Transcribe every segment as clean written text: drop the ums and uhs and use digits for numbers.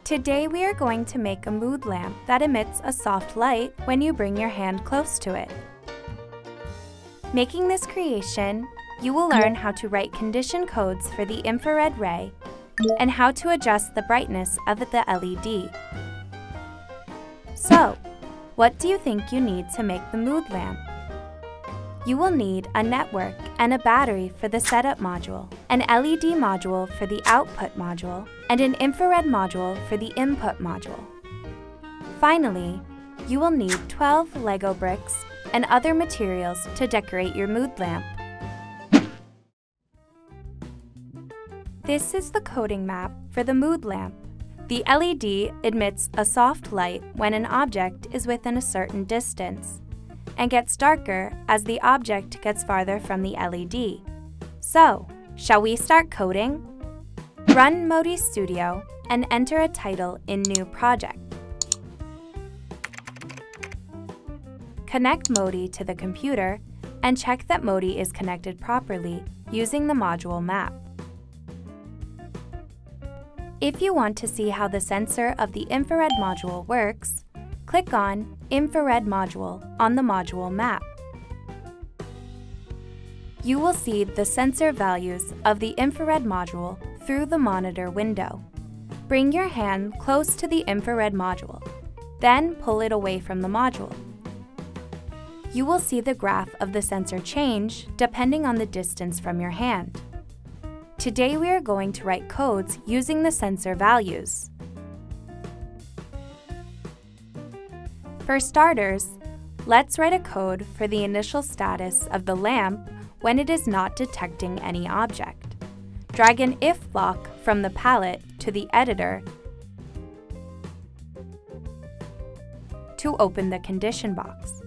Today we are going to make a mood lamp that emits a soft light when you bring your hand close to it. Making this creation, you will learn how to write condition codes for the infrared ray and how to adjust the brightness of the LED. So, what do you think you need to make the mood lamp? You will need a network and a battery for the setup module, an LED module for the output module, and an infrared module for the input module. Finally, you will need 12 Lego bricks and other materials to decorate your mood lamp. This is the coding map for the mood lamp. The LED emits a soft light when an object is within a certain distance, and gets darker as the object gets farther from the LED. So, shall we start coding? Run Modi Studio and enter a title in New Project. Connect Modi to the computer and check that Modi is connected properly using the module map. If you want to see how the sensor of the infrared module works, click on Infrared Module on the module map. You will see the sensor values of the infrared module through the monitor window. Bring your hand close to the infrared module, then pull it away from the module. You will see the graph of the sensor change depending on the distance from your hand. Today we are going to write codes using the sensor values. For starters, let's write a code for the initial status of the lamp when it is not detecting any object. Drag an if block from the palette to the editor to open the condition box.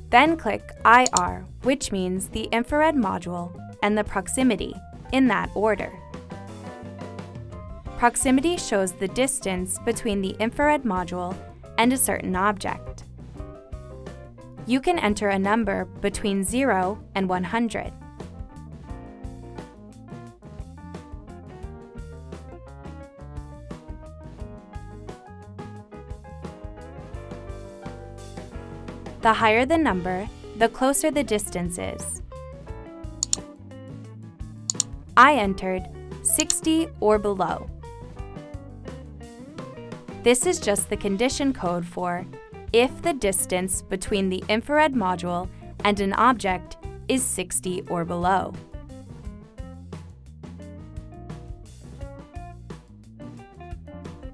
Then click IR, which means the infrared module, and the proximity, in that order. Proximity shows the distance between the infrared module and a certain object. You can enter a number between 0 and 100. The higher the number, the closer the distance is. I entered 60 or below. This is just the condition code for if the distance between the infrared module and an object is 60 or below.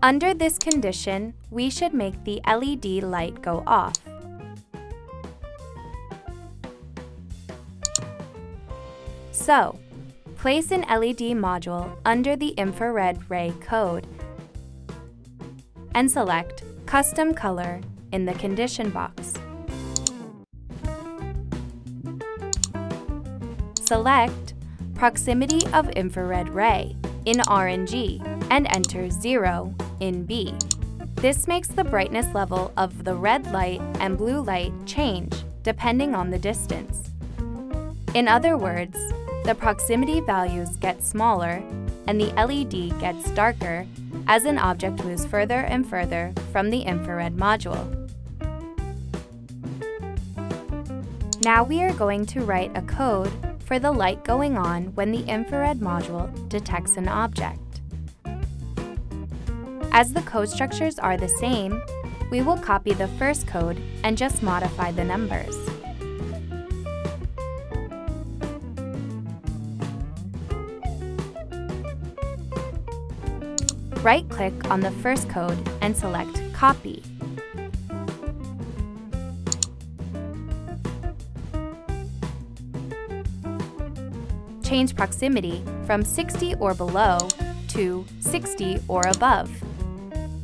Under this condition, we should make the LED light go off. So, place an LED module under the infrared ray code and select Custom Color in the condition box. Select Proximity of Infrared Ray in RNG and enter 0 in B. This makes the brightness level of the red light and blue light change depending on the distance. In other words, the proximity values get smaller and the LED gets darker as an object moves further and further from the infrared module. Now we are going to write a code for the light going on when the infrared module detects an object. As the code structures are the same, we will copy the first code and just modify the numbers. Right-click on the first code and select Copy. Change proximity from 60 or below to 60 or above,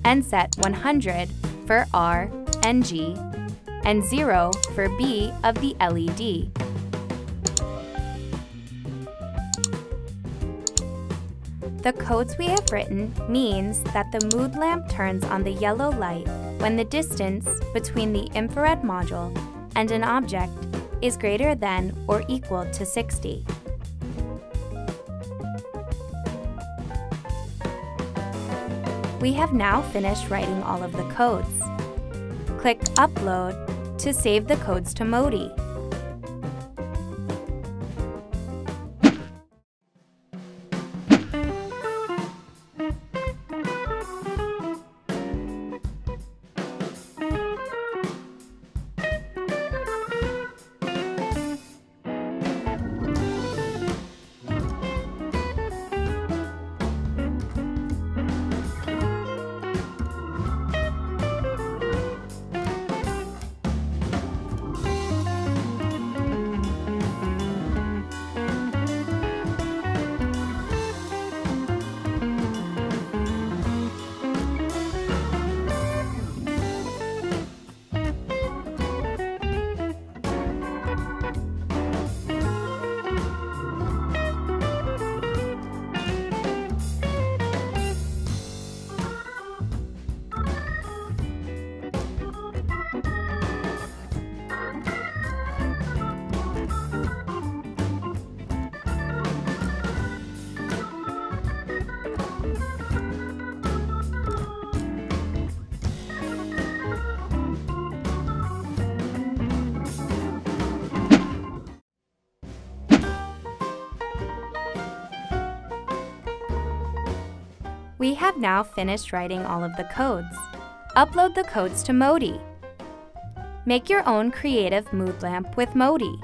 and set 100 for R and G, and 0 for B of the LED. The codes we have written means that the mood lamp turns on the yellow light when the distance between the infrared module and an object is greater than or equal to 60. We have now finished writing all of the codes. Click Upload to save the codes to Modi. We have now finished writing all of the codes. Upload the codes to Modi. Make your own creative mood lamp with Modi.